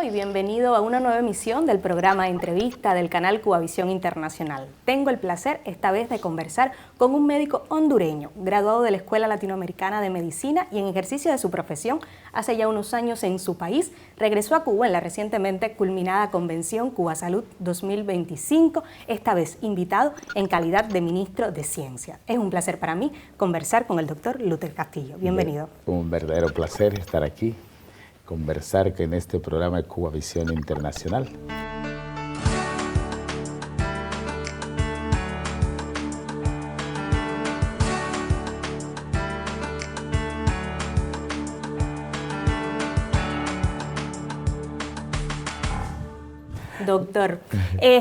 y bienvenido a una nueva emisión del programa de entrevista del canal Cubavisión Internacional. Tengo el placer esta vez de conversar con un médico hondureño, graduado de la Escuela Latinoamericana de Medicina y en ejercicio de su profesión hace ya unos años en su país. Regresó a Cuba en la recientemente culminada Convención Cuba Salud 2025, esta vez invitado en calidad de ministro de Ciencia. Es un placer para mí conversar con el doctor Luther Castillo. Bienvenido. Un verdadero placer estar aquí, conversar en este programa de Cubavisión Internacional. Doctor,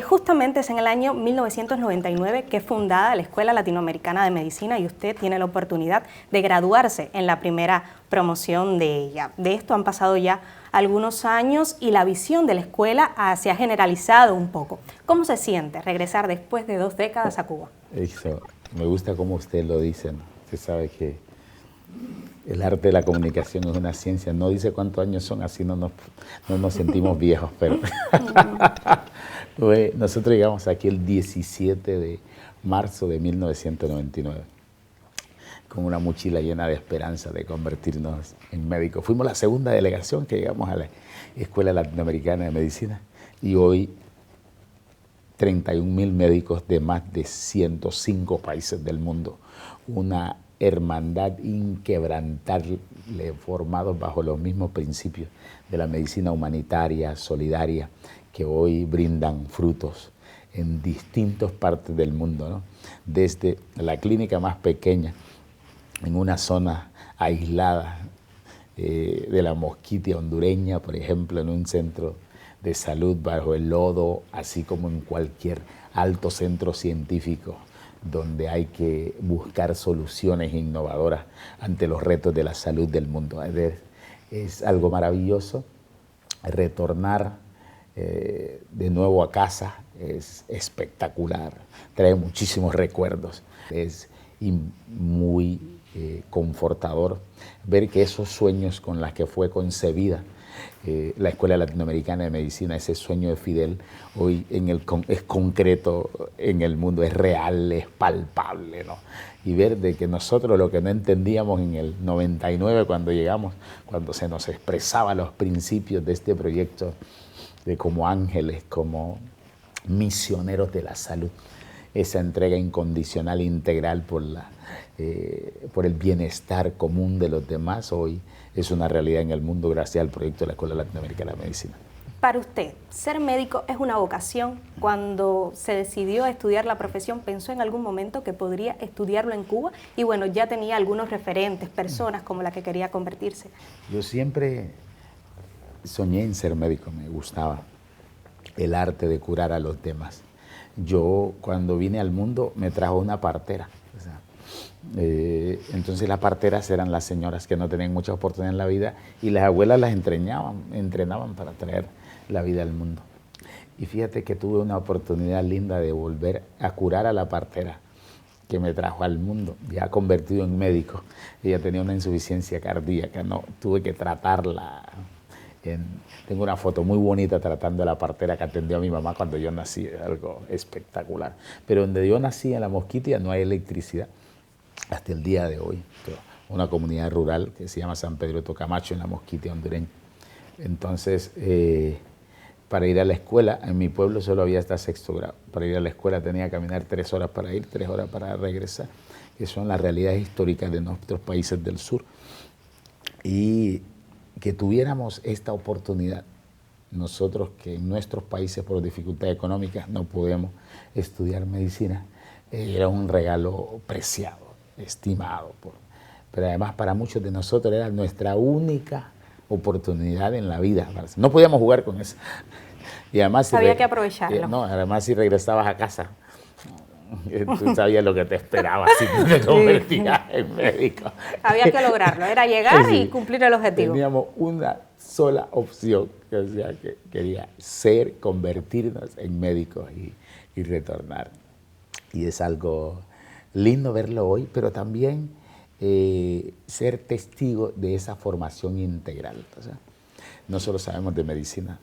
justamente es en el año 1999 que es fundada la Escuela Latinoamericana de Medicina y usted tiene la oportunidad de graduarse en la primera promoción de ella. De esto han pasado ya algunos años y la visión de la escuela se ha generalizado un poco. ¿Cómo se siente regresar después de 2 décadas a Cuba? Eso, me gusta cómo usted lo dice, ¿no? Usted sabe que el arte de la comunicación es una ciencia. No dice cuántos años son, así no nos sentimos viejos, pero nosotros llegamos aquí el 17 de marzo de 1999 con una mochila llena de esperanza de convertirnos en médicos. Fuimos la segunda delegación que llegamos a la Escuela Latinoamericana de Medicina y hoy 31.000 médicos de más de 105 países del mundo. Una hermandad inquebrantable, formados bajo los mismos principios de la medicina humanitaria, solidaria, que hoy brindan frutos en distintas partes del mundo, ¿no? Desde la clínica más pequeña, en una zona aislada de la Mosquitia hondureña, por ejemplo, en un centro de salud bajo el lodo, así como en cualquier alto centro científico, donde hay que buscar soluciones innovadoras ante los retos de la salud del mundo. Es algo maravilloso. Retornar de nuevo a casa es espectacular, trae muchísimos recuerdos. Es muy confortador ver que esos sueños con los que fue concebida la Escuela Latinoamericana de Medicina, ese sueño de Fidel, hoy es concreto en el mundo, es real, es palpable, ¿no? Y ver de que nosotros lo que no entendíamos en el 99 cuando llegamos, cuando se nos expresaban los principios de este proyecto, de como ángeles, como misioneros de la salud, esa entrega incondicional e integral por el bienestar común de los demás, hoy es una realidad en el mundo gracias al proyecto de la Escuela Latinoamericana de Medicina. Para usted, ¿ser médico es una vocación? Cuando se decidió a estudiar la profesión, ¿pensó en algún momento que podría estudiarlo en Cuba? Y bueno, ya tenía algunos referentes, personas como la que quería convertirse. Yo siempre soñé en ser médico, me gustaba el arte de curar a los demás. Yo cuando vine al mundo me trajo una partera. Entonces las parteras eran las señoras que no tenían mucha oportunidad en la vida y las abuelas las entrenaban para traer la vida al mundo. Y fíjate que tuve una oportunidad linda de volver a curar a la partera que me trajo al mundo, ya convertido en médico. Ella tenía una insuficiencia cardíaca, no, tuve que tratarla. Tengo una foto muy bonita tratando a la partera que atendió a mi mamá cuando yo nací, algo espectacular. Pero donde yo nací, en la Mosquitia, no hay electricidad hasta el día de hoy. Una comunidad rural que se llama San Pedro de Tocamacho, en la Mosquitia hondureña. Entonces, para ir a la escuela, en mi pueblo solo había hasta 6º grado. Para ir a la escuela tenía que caminar 3 horas para ir, 3 horas para regresar, que son las realidades históricas de nuestros países del sur. Y que tuviéramos esta oportunidad, nosotros que en nuestros países por dificultades económicas no podemos estudiar medicina, era un regalo preciado, estimado. Pero además para muchos de nosotros era nuestra única oportunidad en la vida. No podíamos jugar con eso. Y además, había que aprovecharlo. No, además si regresabas a casa, tú sabías lo que te esperaba si tú te convertías en médico. Había que lograrlo, era llegar y cumplir el objetivo. Teníamos una sola opción, o sea, que quería convertirnos en médicos y retornar. Y es algo lindo verlo hoy, pero también ser testigo de esa formación integral. O sea, no solo sabemos de medicina,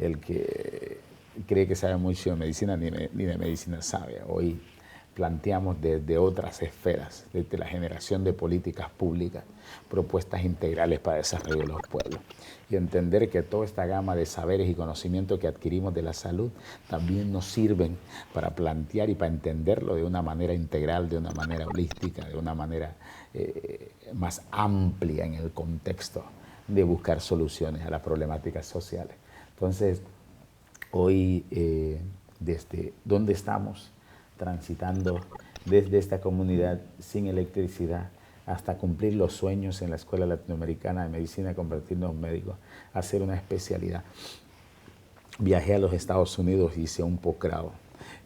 el que cree que sabe mucho de medicina ni de medicina sabe. Hoy planteamos desde otras esferas, desde la generación de políticas públicas, propuestas integrales para el desarrollo de los pueblos. Y entender que toda esta gama de saberes y conocimientos que adquirimos de la salud también nos sirven para plantear y para entenderlo de una manera integral, de una manera holística, de una manera más amplia en el contexto de buscar soluciones a las problemáticas sociales. Entonces, hoy, desde donde estamos, transitando desde esta comunidad sin electricidad hasta cumplir los sueños en la Escuela Latinoamericana de Medicina, convertirnos en médicos, hacer una especialidad. Viajé a los Estados Unidos, hice un posgrado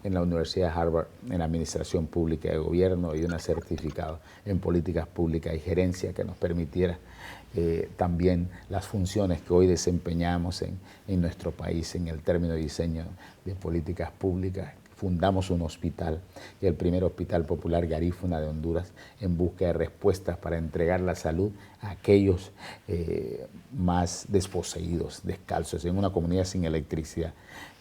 en la Universidad de Harvard en Administración Pública de Gobierno y un certificado en Políticas Públicas y Gerencia que nos permitiera también las funciones que hoy desempeñamos en nuestro país en el término de diseño de políticas públicas. Fundamos un hospital, el primer hospital popular garífuna de Honduras, en busca de respuestas para entregar la salud a aquellos más desposeídos, descalzos, en una comunidad sin electricidad,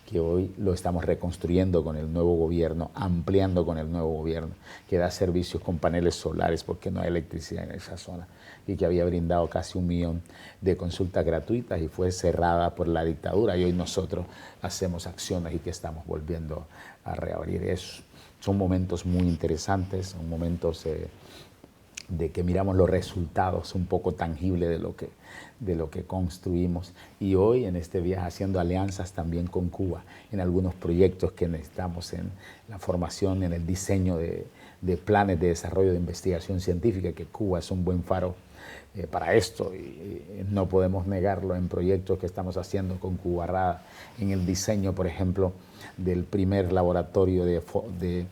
que hoy lo estamos reconstruyendo con el nuevo gobierno, ampliando con el nuevo gobierno, que da servicios con paneles solares porque no hay electricidad en esa zona, y que había brindado casi 1 millón de consultas gratuitas y fue cerrada por la dictadura, y hoy nosotros hacemos acciones y que estamos volviendo a reabrir eso. Son momentos muy interesantes, son momentos de que miramos los resultados un poco tangibles de lo que construimos, y hoy en este viaje haciendo alianzas también con Cuba en algunos proyectos que necesitamos en la formación, en el diseño de planes de desarrollo de investigación científica, que Cuba es un buen faro para esto, y no podemos negarlo, en proyectos que estamos haciendo con Cuba Rada, en el diseño, por ejemplo, del primer laboratorio de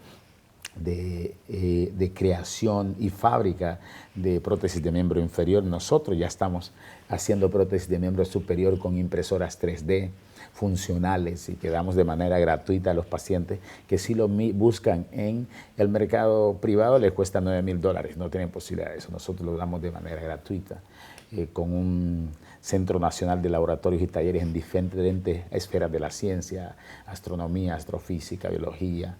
creación y fábrica de prótesis de miembro inferior. Nosotros ya estamos haciendo prótesis de miembro superior con impresoras 3D funcionales y que damos de manera gratuita a los pacientes que si lo buscan en el mercado privado les cuesta $9,000, no tienen posibilidad de eso. Nosotros lo damos de manera gratuita con un Centro Nacional de Laboratorios y Talleres en diferentes esferas de la ciencia, astronomía, astrofísica, biología,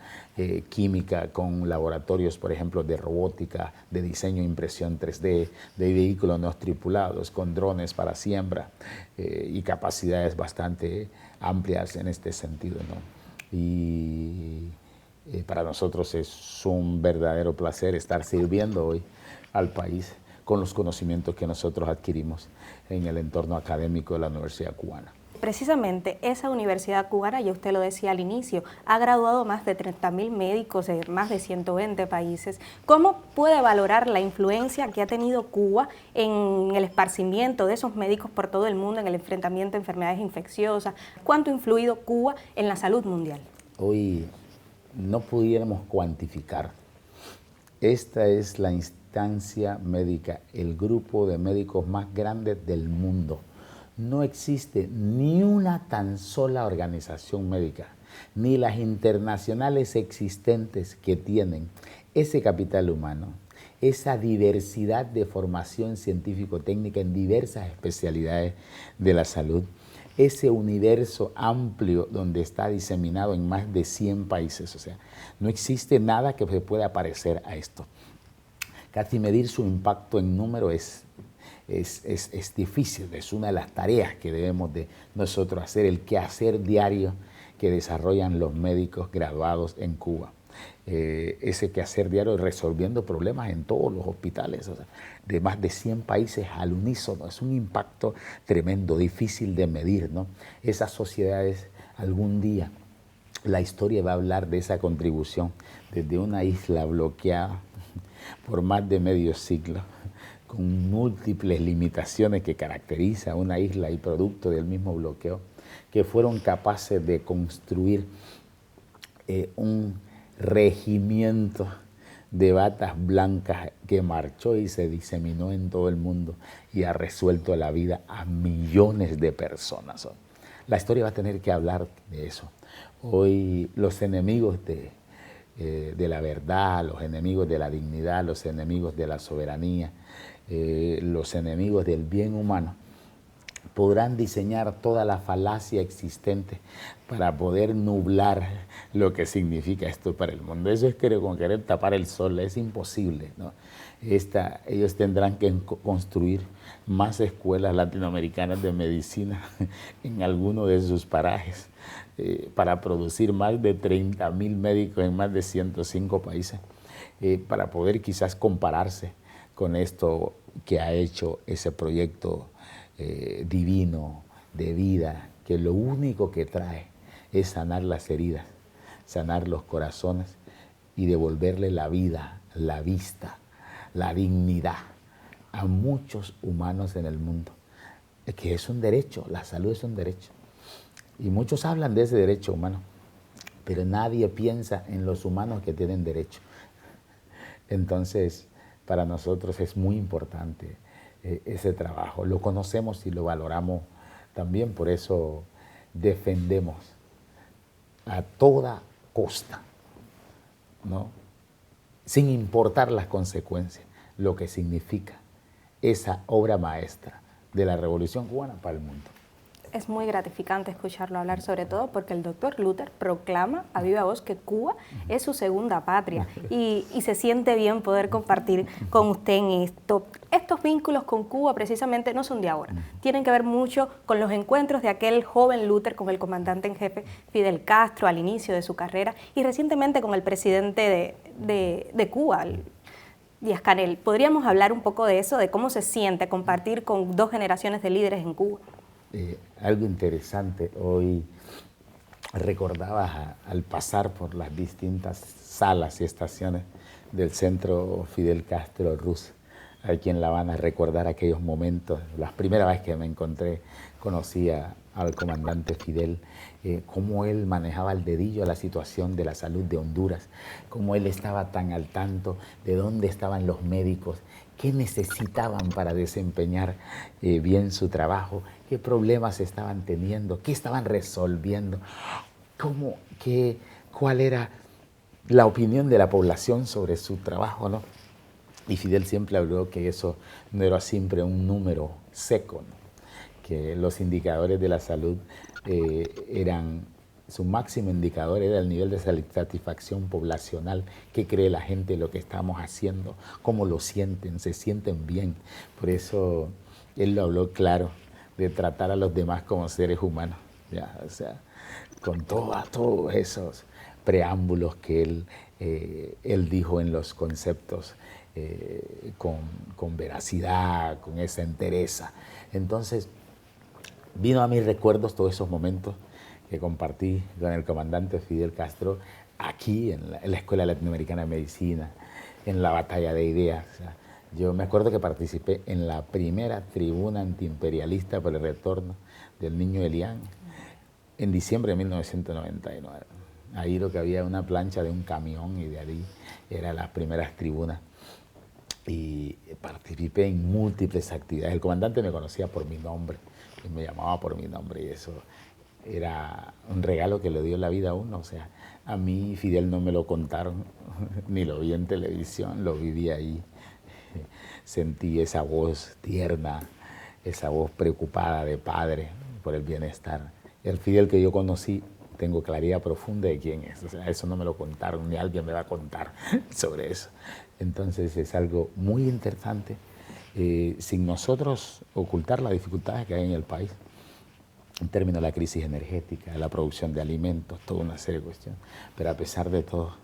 química, con laboratorios, por ejemplo, de robótica, de diseño e impresión 3D, de vehículos no tripulados, con drones para siembra y capacidades bastante amplias en este sentido, ¿no? Y para nosotros es un verdadero placer estar sirviendo hoy al país con los conocimientos que nosotros adquirimos en el entorno académico de la Universidad Cubana. Precisamente esa universidad cubana, ya usted lo decía al inicio, ha graduado más de 30.000 médicos de más de 120 países. ¿Cómo puede valorar la influencia que ha tenido Cuba en el esparcimiento de esos médicos por todo el mundo, en el enfrentamiento a enfermedades infecciosas? ¿Cuánto ha influido Cuba en la salud mundial? Hoy no pudiéramos cuantificar. Esta es la instancia médica, el grupo de médicos más grande del mundo. No existe ni una tan sola organización médica, ni las internacionales existentes que tienen ese capital humano, esa diversidad de formación científico-técnica en diversas especialidades de la salud, ese universo amplio donde está diseminado en más de 100 países. O sea, no existe nada que se pueda parecer a esto. Casi medir su impacto en número es difícil, es una de las tareas que debemos de nosotros hacer, el quehacer diario que desarrollan los médicos graduados en Cuba. Ese quehacer diario resolviendo problemas en todos los hospitales, o sea, de más de 100 países al unísono, es un impacto tremendo, difícil de medir, ¿no? Esas sociedades, algún día, la historia va a hablar de esa contribución desde una isla bloqueada por más de medio siglo, con múltiples limitaciones que caracteriza a una isla y producto del mismo bloqueo, que fueron capaces de construir un regimiento de batas blancas que marchó y se diseminó en todo el mundo y ha resuelto la vida a millones de personas. La historia va a tener que hablar de eso. Hoy los enemigos de la verdad, los enemigos de la dignidad, los enemigos de la soberanía, los enemigos del bien humano, podrán diseñar toda la falacia existente para poder nublar lo que significa esto para el mundo. Eso es como querer tapar el sol, es imposible, ¿no? Ellos tendrán que construir más escuelas latinoamericanas de medicina en alguno de sus parajes para producir más de 30.000 médicos en más de 105 países, para poder quizás compararse con esto que ha hecho ese proyecto divino de vida, que lo único que trae es sanar las heridas, sanar los corazones y devolverle la vida, la vista, la dignidad a muchos humanos en el mundo, que es un derecho, la salud es un derecho. Y muchos hablan de ese derecho humano, pero nadie piensa en los humanos que tienen derecho. Entonces, para nosotros es muy importante ese trabajo. Lo conocemos y lo valoramos también, por eso defendemos a toda costa, ¿no? Sin importar las consecuencias, lo que significa esa obra maestra de la Revolución Cubana para el mundo. Es muy gratificante escucharlo hablar, sobre todo porque el doctor Luther proclama a viva voz que Cuba es su segunda patria y se siente bien poder compartir con usted en esto. Estos vínculos con Cuba precisamente no son de ahora, tienen que ver mucho con los encuentros de aquel joven Luther con el comandante en jefe Fidel Castro al inicio de su carrera y recientemente con el presidente de Cuba, Díaz-Canel. ¿Podríamos hablar un poco de eso, de cómo se siente compartir con dos generaciones de líderes en Cuba? Algo interesante, hoy recordaba al pasar por las distintas salas y estaciones del centro Fidel Castro Ruz, aquí en La Habana, recordar aquellos momentos. La primera vez que me encontré, conocí al comandante Fidel, cómo él manejaba al dedillo la situación de la salud de Honduras, cómo él estaba tan al tanto de dónde estaban los médicos, qué necesitaban para desempeñar bien su trabajo, qué problemas estaban teniendo, qué estaban resolviendo, cuál era la opinión de la población sobre su trabajo, ¿no? Y Fidel siempre habló que eso no era siempre un número seco, ¿no? Que los indicadores de la salud su máximo indicador era el nivel de satisfacción poblacional, qué cree la gente de lo que estamos haciendo, cómo lo sienten, se sienten bien. Por eso él lo habló claro, de tratar a los demás como seres humanos, ¿ya? O sea, con todos esos preámbulos que él dijo en los conceptos, con veracidad, con esa entereza. Entonces, vino a mis recuerdos todos esos momentos que compartí con el comandante Fidel Castro aquí en la Escuela Latinoamericana de Medicina, en la batalla de ideas. O sea, yo me acuerdo que participé en la primera tribuna antiimperialista por el retorno del niño Elián en diciembre de 1999. Ahí lo que había una plancha de un camión y de ahí eran las primeras tribunas. Y participé en múltiples actividades. El comandante me conocía por mi nombre, y me llamaba por mi nombre, y eso era un regalo que le dio la vida a uno. O sea, a mí Fidel no me lo contaron, ni lo vi en televisión, lo viví ahí. Sentí esa voz tierna, esa voz preocupada de padre por el bienestar. El Fidel que yo conocí, tengo claridad profunda de quién es. O sea, eso no me lo contaron, ni alguien me va a contar sobre eso. Entonces es algo muy interesante, sin nosotros ocultar las dificultades que hay en el país, en términos de la crisis energética, de la producción de alimentos, toda una serie de cuestiones. Pero a pesar de todo,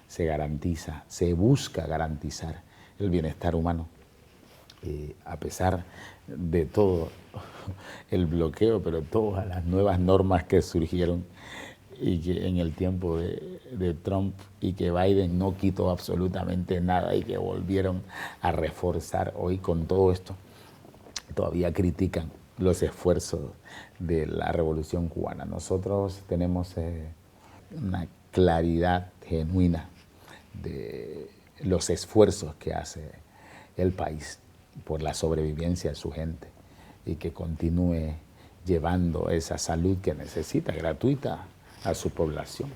se busca garantizar el bienestar humano. A pesar de todo el bloqueo, pero todas las nuevas normas que surgieron y que en el tiempo de Trump y que Biden no quitó absolutamente nada y que volvieron a reforzar hoy con todo esto, todavía critican los esfuerzos de la Revolución Cubana. Nosotros tenemos una claridad genuina de los esfuerzos que hace el país por la sobrevivencia de su gente y que continúe llevando esa salud que necesita, gratuita, a su población.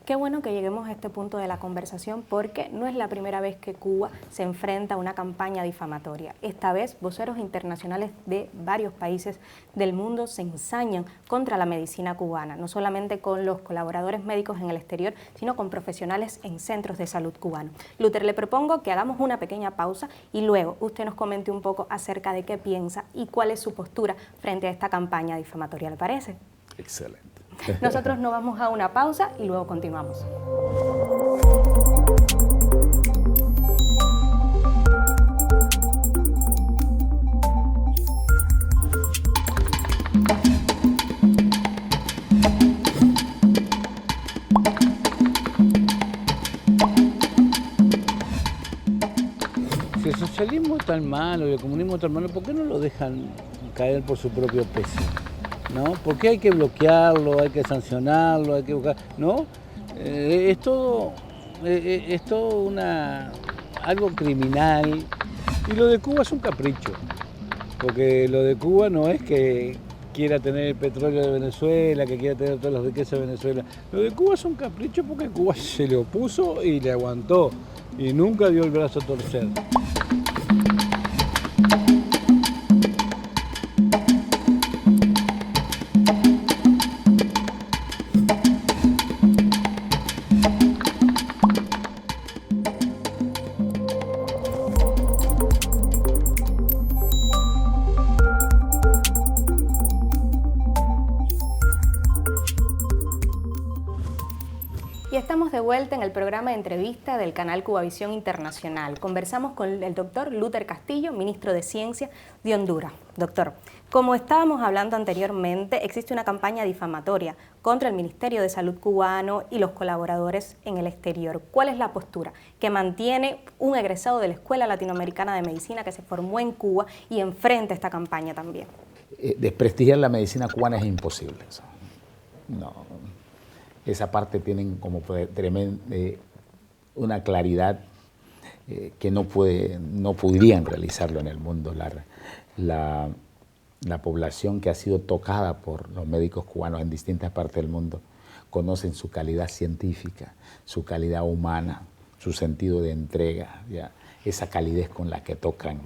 Qué bueno que lleguemos a este punto de la conversación porque no es la primera vez que Cuba se enfrenta a una campaña difamatoria. Esta vez, voceros internacionales de varios países del mundo se ensañan contra la medicina cubana, no solamente con los colaboradores médicos en el exterior, sino con profesionales en centros de salud cubanos. Luther, le propongo que hagamos una pequeña pausa y luego usted nos comente un poco acerca de qué piensa y cuál es su postura frente a esta campaña difamatoria, ¿le parece? Excelente. Nosotros nos vamos a una pausa y luego continuamos. Si el socialismo es tan malo y el comunismo es tan malo, ¿por qué no lo dejan caer por su propio peso? ¿No? ¿Por qué hay que bloquearlo, hay que sancionarlo, hay que buscar? ¿No? Es todo algo criminal. Y lo de Cuba es un capricho, porque lo de Cuba no es que quiera tener el petróleo de Venezuela, que quiera tener todas las riquezas de Venezuela. Lo de Cuba es un capricho porque Cuba se le opuso y le aguantó y nunca dio el brazo a torcer. Y estamos de vuelta en el programa de entrevista del canal Cubavisión Internacional. Conversamos con el doctor Luther Castillo, ministro de Ciencia de Honduras. Doctor, como estábamos hablando anteriormente, existe una campaña difamatoria contra el Ministerio de Salud cubano y los colaboradores en el exterior. ¿Cuál es la postura que mantiene un egresado de la Escuela Latinoamericana de Medicina que se formó en Cuba y enfrenta esta campaña también? Desprestigiar la medicina cubana es imposible. No. Esa parte tienen como una claridad que no podrían realizarlo en el mundo. La población que ha sido tocada por los médicos cubanos en distintas partes del mundo conocen su calidad científica, su calidad humana, su sentido de entrega, ¿ya? Esa calidez con la que tocan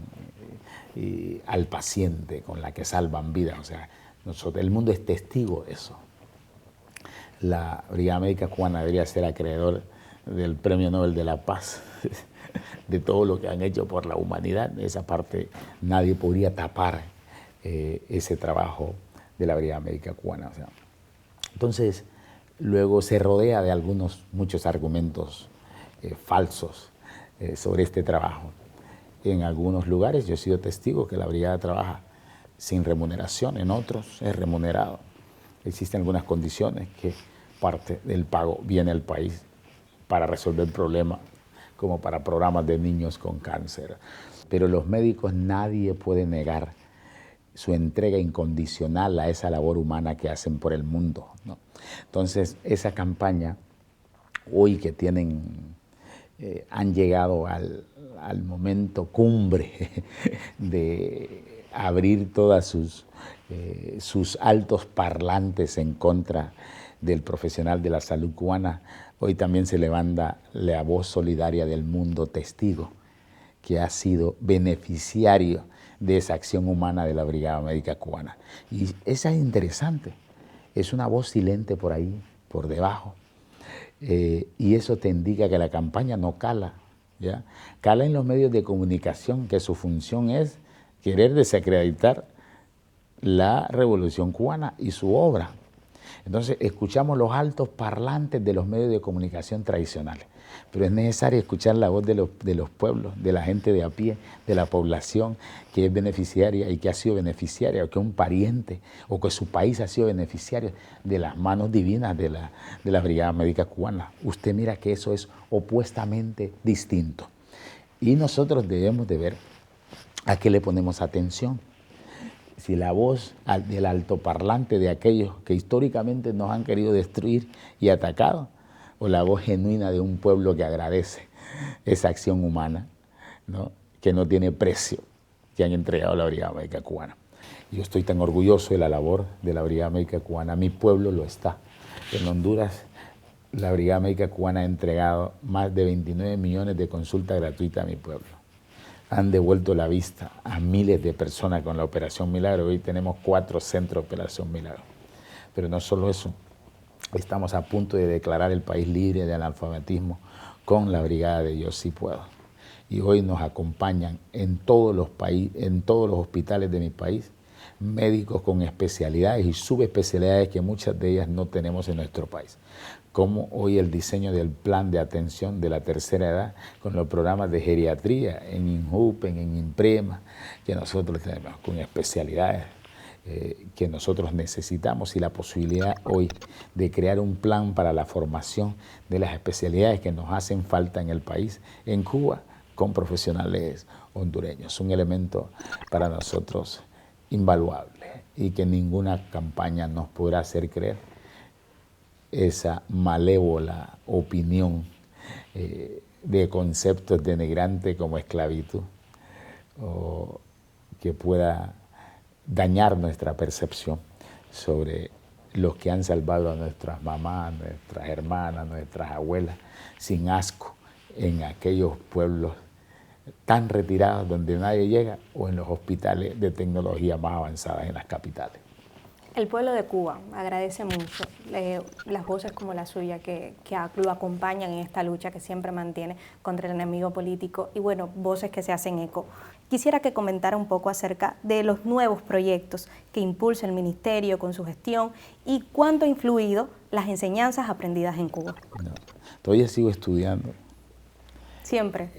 al paciente, con la que salvan vidas. O sea, el mundo es testigo de eso. La Brigada Médica Cubana debería ser acreedor del Premio Nobel de la Paz, de todo lo que han hecho por la humanidad. Esa parte nadie podría tapar ese trabajo de la Brigada Médica Cubana. O sea, entonces, luego se rodea de muchos argumentos falsos sobre este trabajo. En algunos lugares yo he sido testigo que la brigada trabaja sin remuneración, en otros es remunerado. Existen algunas condiciones que parte del pago viene al país para resolver problemas, como para programas de niños con cáncer. Pero los médicos, nadie puede negar su entrega incondicional a esa labor humana que hacen por el mundo, ¿no? Entonces, esa campaña, hoy que han llegado al momento cumbre de abrir todas sus altos parlantes en contra del profesional de la salud cubana, hoy también se levanta la voz solidaria del mundo testigo, que ha sido beneficiario de esa acción humana de la Brigada Médica Cubana. Y esa es interesante, es una voz silente por ahí, por debajo, y eso te indica que la campaña no cala, ¿ya? Cala en los medios de comunicación, que su función es querer desacreditar la Revolución Cubana y su obra. Entonces, escuchamos los altos parlantes de los medios de comunicación tradicionales, pero es necesario escuchar la voz de los pueblos, de la gente de a pie, de la población que es beneficiaria y que ha sido beneficiaria, o que un pariente, o que su país ha sido beneficiario de las manos divinas de la Brigada Médica Cubana. Usted mira que eso es opuestamente distinto. Y nosotros debemos de ver a qué le ponemos atención. Si la voz del altoparlante de aquellos que históricamente nos han querido destruir y atacado, o la voz genuina de un pueblo que agradece esa acción humana, ¿no?, que no tiene precio, que han entregado a la Brigada Médica Cubana. Yo estoy tan orgulloso de la labor de la Brigada Médica Cubana, mi pueblo lo está. En Honduras la Brigada Médica Cubana ha entregado más de 29 millones de consultas gratuitas a mi pueblo. Han devuelto la vista a miles de personas con la Operación Milagro. Hoy tenemos 4 centros de Operación Milagro. Pero no solo eso, estamos a punto de declarar el país libre de analfabetismo con la Brigada de Yo Sí Puedo. Y hoy nos acompañan en todos los hospitales de mi país médicos con especialidades y subespecialidades que muchas de ellas no tenemos en nuestro país, como hoy el diseño del plan de atención de la tercera edad con los programas de geriatría en INJUPEN, en INPREMA, que nosotros tenemos con especialidades que nosotros necesitamos, y la posibilidad hoy de crear un plan para la formación de las especialidades que nos hacen falta en el país, en Cuba, con profesionales hondureños. Un elemento para nosotros invaluable y que ninguna campaña nos podrá hacer creer esa malévola opinión de conceptos denigrantes como esclavitud, o que pueda dañar nuestra percepción sobre los que han salvado a nuestras mamás, nuestras hermanas, nuestras abuelas, sin asco, en aquellos pueblos tan retirados donde nadie llega, o en los hospitales de tecnología más avanzadas en las capitales. El pueblo de Cuba agradece mucho las voces como la suya que lo acompañan en esta lucha que siempre mantiene contra el enemigo político, y bueno, voces que se hacen eco. Quisiera que comentara un poco acerca de los nuevos proyectos que impulsa el ministerio con su gestión y cuánto ha influido las enseñanzas aprendidas en Cuba. No, todavía sigo estudiando. Siempre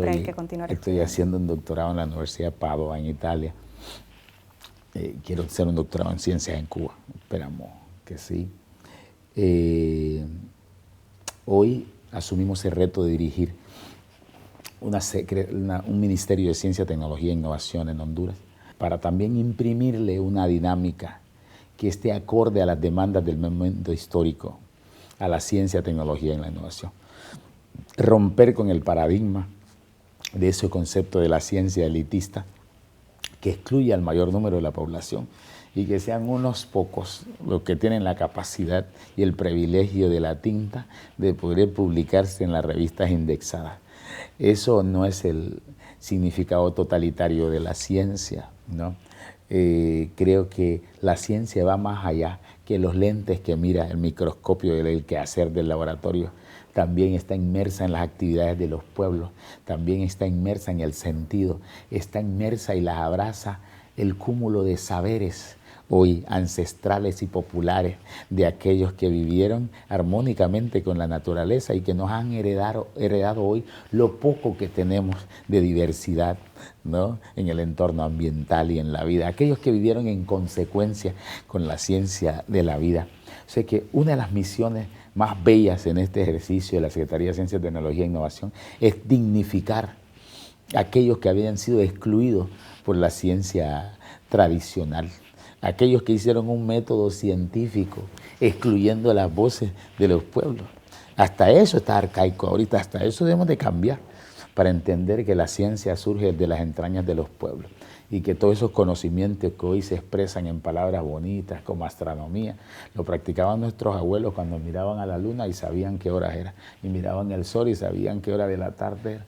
hay que continuar. Estoy haciendo un doctorado en la Universidad de Padua, en Italia. Quiero hacer un doctorado en ciencias en Cuba, esperamos que sí. Hoy asumimos el reto de dirigir un Ministerio de Ciencia, Tecnología e Innovación en Honduras, para también imprimirle una dinámica que esté acorde a las demandas del momento histórico, a la ciencia, tecnología y la innovación. Romper con el paradigma de ese concepto de la ciencia elitista que excluye al mayor número de la población, y que sean unos pocos los que tienen la capacidad y el privilegio de la tinta de poder publicarse en las revistas indexadas. Eso no es el significado totalitario de la ciencia, ¿no? Creo que la ciencia va más allá que los lentes que mira el microscopio del quehacer del laboratorio. También está inmersa en las actividades de los pueblos, también está inmersa en el sentido, está inmersa y las abraza el cúmulo de saberes hoy ancestrales y populares de aquellos que vivieron armónicamente con la naturaleza y que nos han heredado hoy lo poco que tenemos de diversidad, ¿no?, en el entorno ambiental y en la vida, aquellos que vivieron en consecuencia con la ciencia de la vida. O sea que una de las misiones más bellas en este ejercicio de la Secretaría de Ciencia, Tecnología e Innovación es dignificar a aquellos que habían sido excluidos por la ciencia tradicional, aquellos que hicieron un método científico excluyendo las voces de los pueblos. Hasta eso está arcaico ahorita, hasta eso debemos de cambiar para entender que la ciencia surge de las entrañas de los pueblos y que todos esos conocimientos que hoy se expresan en palabras bonitas como astronomía, lo practicaban nuestros abuelos cuando miraban a la luna y sabían qué hora era, y miraban el sol y sabían qué hora de la tarde era,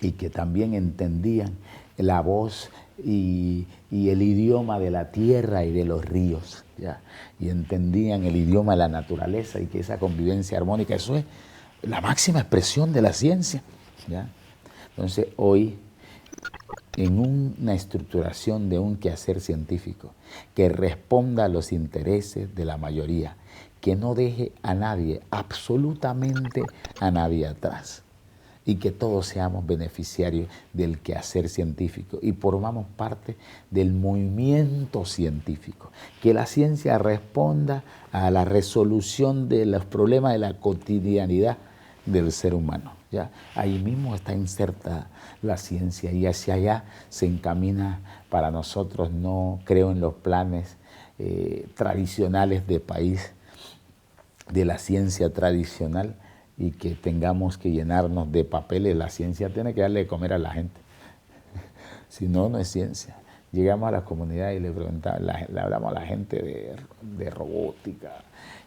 y que también entendían la voz y el idioma de la tierra y de los ríos, ¿ya? Y entendían el idioma de la naturaleza, y que esa convivencia armónica, eso es la máxima expresión de la ciencia, ¿ya? Entonces hoy, en una estructuración de un quehacer científico que responda a los intereses de la mayoría, que no deje a nadie, absolutamente a nadie atrás, y que todos seamos beneficiarios del quehacer científico y formamos parte del movimiento científico, que la ciencia responda a la resolución de los problemas de la cotidianidad del ser humano, ¿ya? Ahí mismo está inserta la ciencia y hacia allá se encamina para nosotros. No creo en los planes tradicionales de país, de la ciencia tradicional, y que tengamos que llenarnos de papeles. La ciencia tiene que darle de comer a la gente, si no, no es ciencia. Llegamos a las comunidades y le preguntamos, le hablamos a la gente de robótica,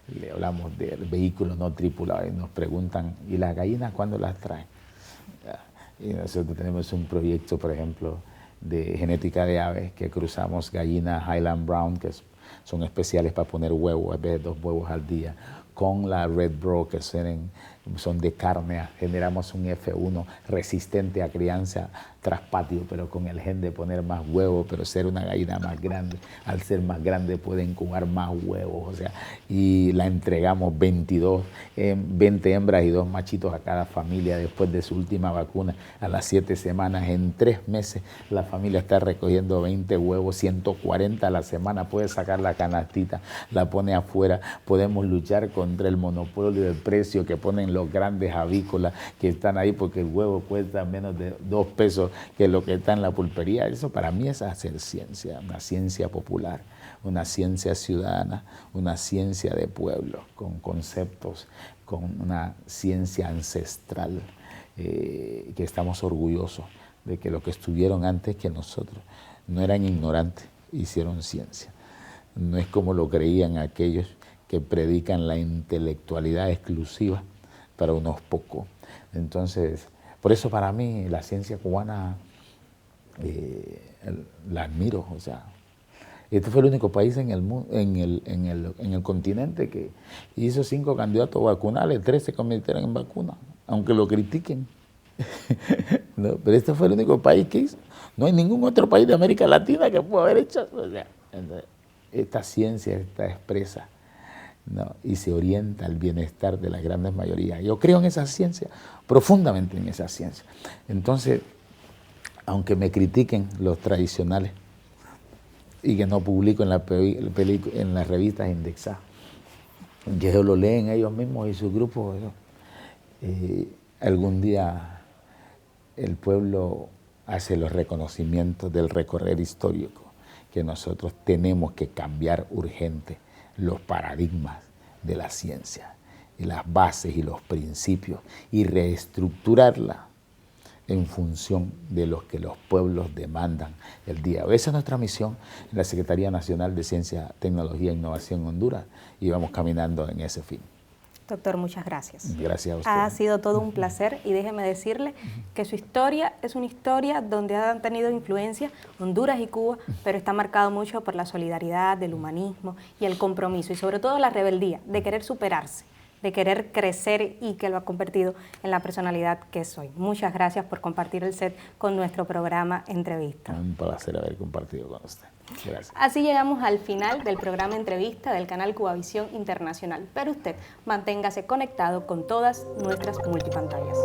le hablamos de vehículos no tripulados y nos preguntan, ¿y las gallinas cuándo las traen? Y nosotros tenemos un proyecto, por ejemplo, de genética de aves, que cruzamos gallinas Highland Brown, que son especiales para poner huevos, en vez de 2 huevos al día, con la Red Brook, que son de carne. Generamos un F1 resistente a crianza tras patio, pero con el gen de poner más huevos, pero ser una gallina más grande. Al ser más grande puede incubar más huevos, o sea, y la entregamos 20 hembras y 2 machitos a cada familia después de su última vacuna a las 7 semanas. En 3 meses la familia está recogiendo 20 huevos, 140 a la semana, puede sacar la canastita, la pone afuera. Podemos luchar contra el monopolio del precio que ponen los grandes avícolas que están ahí, porque el huevo cuesta menos de 2 pesos que lo que está en la pulpería. Eso para mí es hacer ciencia, una ciencia popular, una ciencia ciudadana, una ciencia de pueblo, con conceptos, con una ciencia ancestral, que estamos orgullosos de que los que estuvieron antes que nosotros no eran ignorantes, hicieron ciencia. No es como lo creían aquellos que predican la intelectualidad exclusiva para unos pocos. Entonces, por eso para mí la ciencia cubana la admiro. O sea, este fue el único país en el mundo, en el continente que hizo 5 candidatos vacunales, 3 se convirtieron en vacunas, aunque lo critiquen. No, pero este fue el único país que hizo. No hay ningún otro país de América Latina que pueda haber hecho. O sea, esta ciencia está expresa, ¿no? Y se orienta al bienestar de las grandes mayorías. Yo creo en esa ciencia, profundamente en esa ciencia. Entonces, aunque me critiquen los tradicionales y que no publico en las revistas indexadas, que ellos lo leen ellos mismos y sus grupos, algún día el pueblo hace los reconocimientos del recorrer histórico, que nosotros tenemos que cambiar urgente los paradigmas de la ciencia, y las bases y los principios, y reestructurarla en función de lo que los pueblos demandan el día. Esa es nuestra misión en la Secretaría Nacional de Ciencia, Tecnología e Innovación en Honduras, y vamos caminando en ese fin. Doctor, muchas gracias. Gracias a usted. Ha sido todo un placer, y déjeme decirle que su historia es una historia donde han tenido influencia Honduras y Cuba, pero está marcado mucho por la solidaridad, el humanismo y el compromiso, y sobre todo la rebeldía de querer superarse, de querer crecer, y que lo ha convertido en la personalidad que soy. Muchas gracias por compartir el set con nuestro programa Entrevista. Un placer haber compartido con usted. Gracias. Así llegamos al final del programa Entrevista del canal Cubavisión Internacional, pero usted manténgase conectado con todas nuestras multipantallas.